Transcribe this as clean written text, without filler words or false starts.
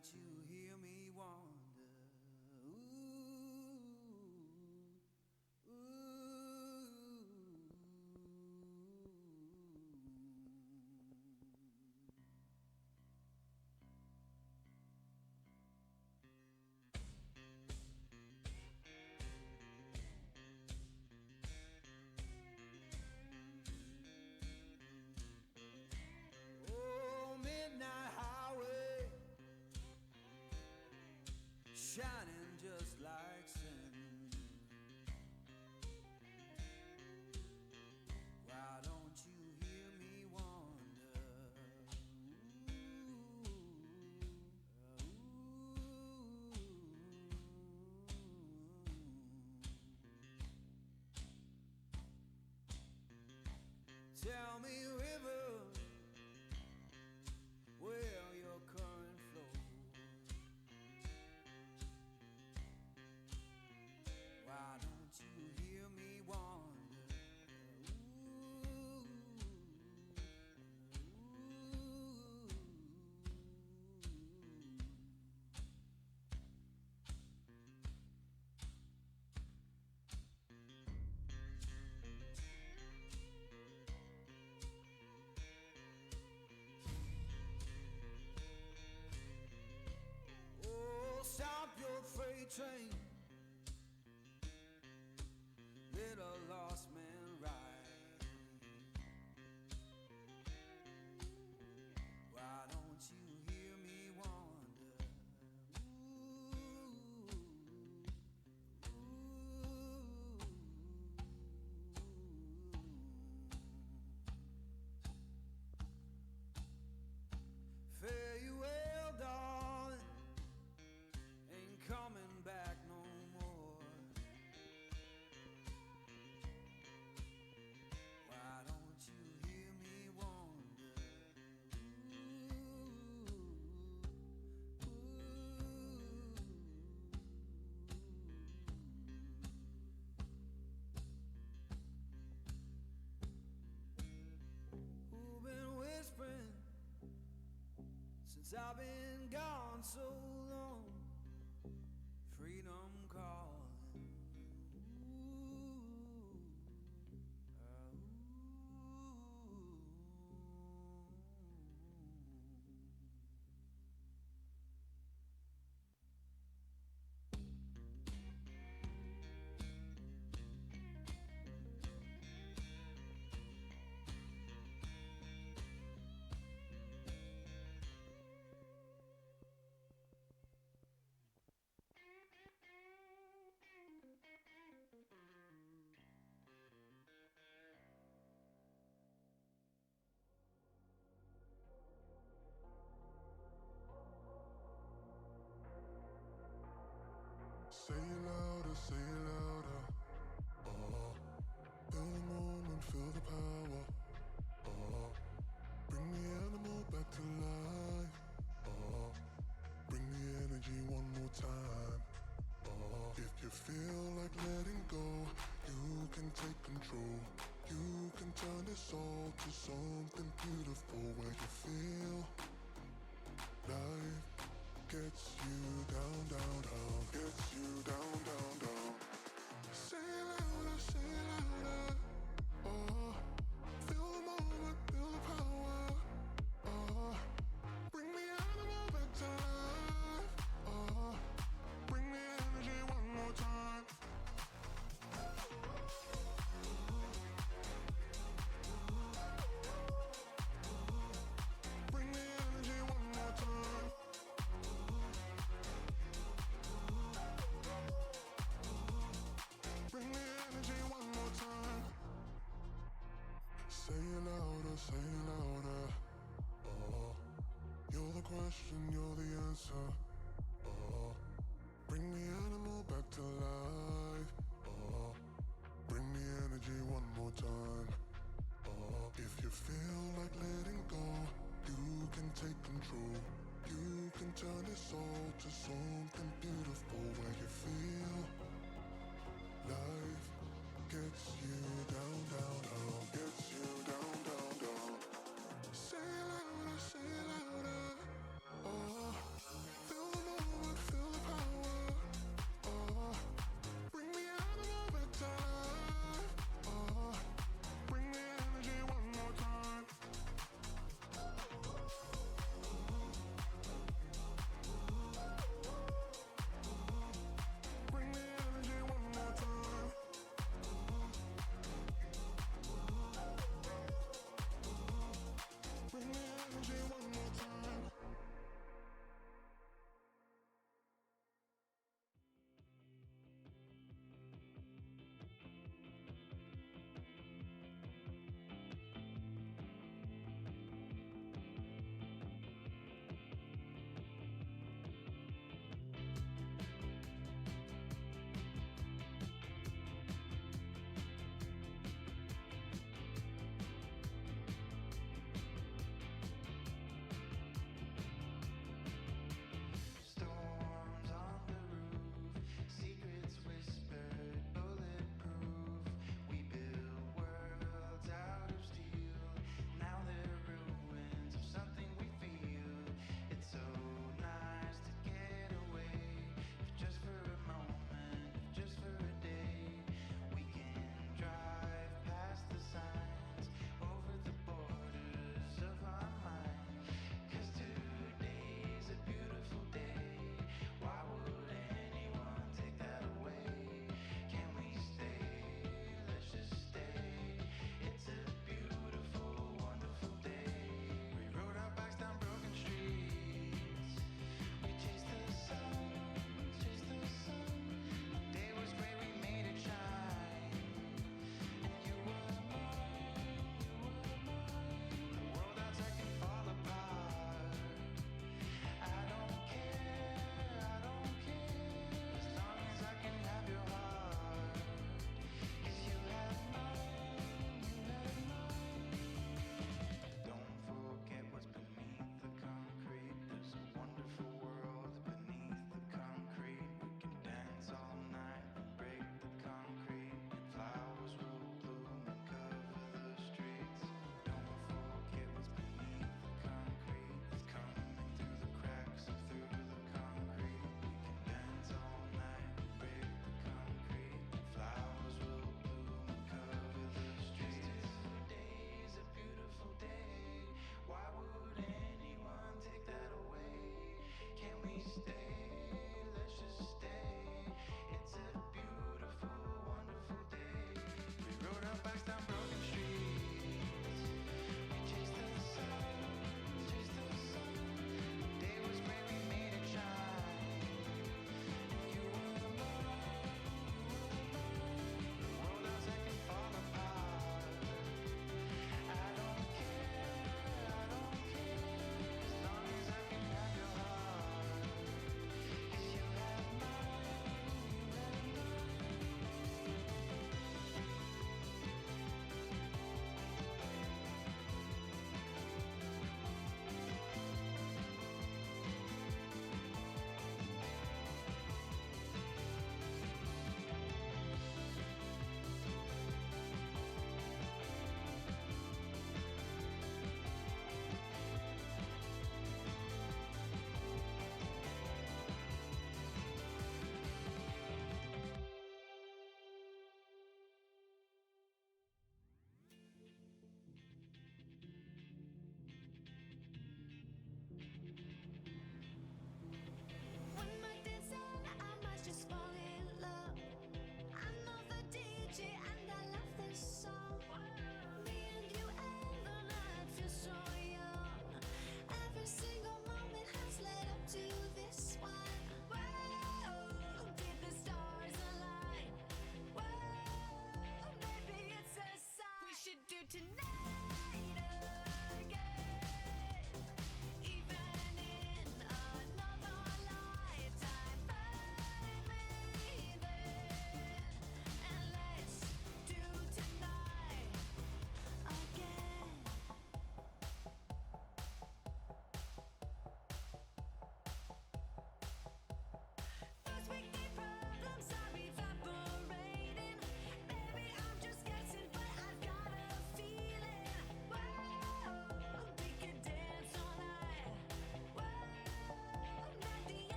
don't you hear me wonder? Ooh, ooh. Oh, midnight highway, shining just like sin. Why don't you hear me wonder? Ooh, ooh. Tell me, river, where your current flows. Why don't you hear me wonder? Ooh, ooh. Oh, stop your freight train, let a lost man ride. Why don't you hear me wonder? Ooh, ooh. Fare you well, darling, ain't coming back no more. Why don't you hear me wonder? Ooh, ooh. Who been whispering since I've been gone so long? Freedom calling. Ooh, ooh. Say it louder, say it louder. Feel the moment, feel the power. Bring the animal back to life. Bring the energy one more time. If you feel like letting go, you can take control. You can turn this all to something beautiful where you feel life gets you down, down, down. Gets you down, down, down. Say it louder, say it louder. Feel the moment, feel the power. Bring the animal back to life. Bring the energy one more time. Bring the energy one more time. Bring the energy one more time. Say it louder, say it louder. You're the question, you're the answer. Bring the animal back to life. Bring the energy one more time. If you feel like letting go, you can take control. You can turn this all to something beautiful where you feel life gets you down, down, down.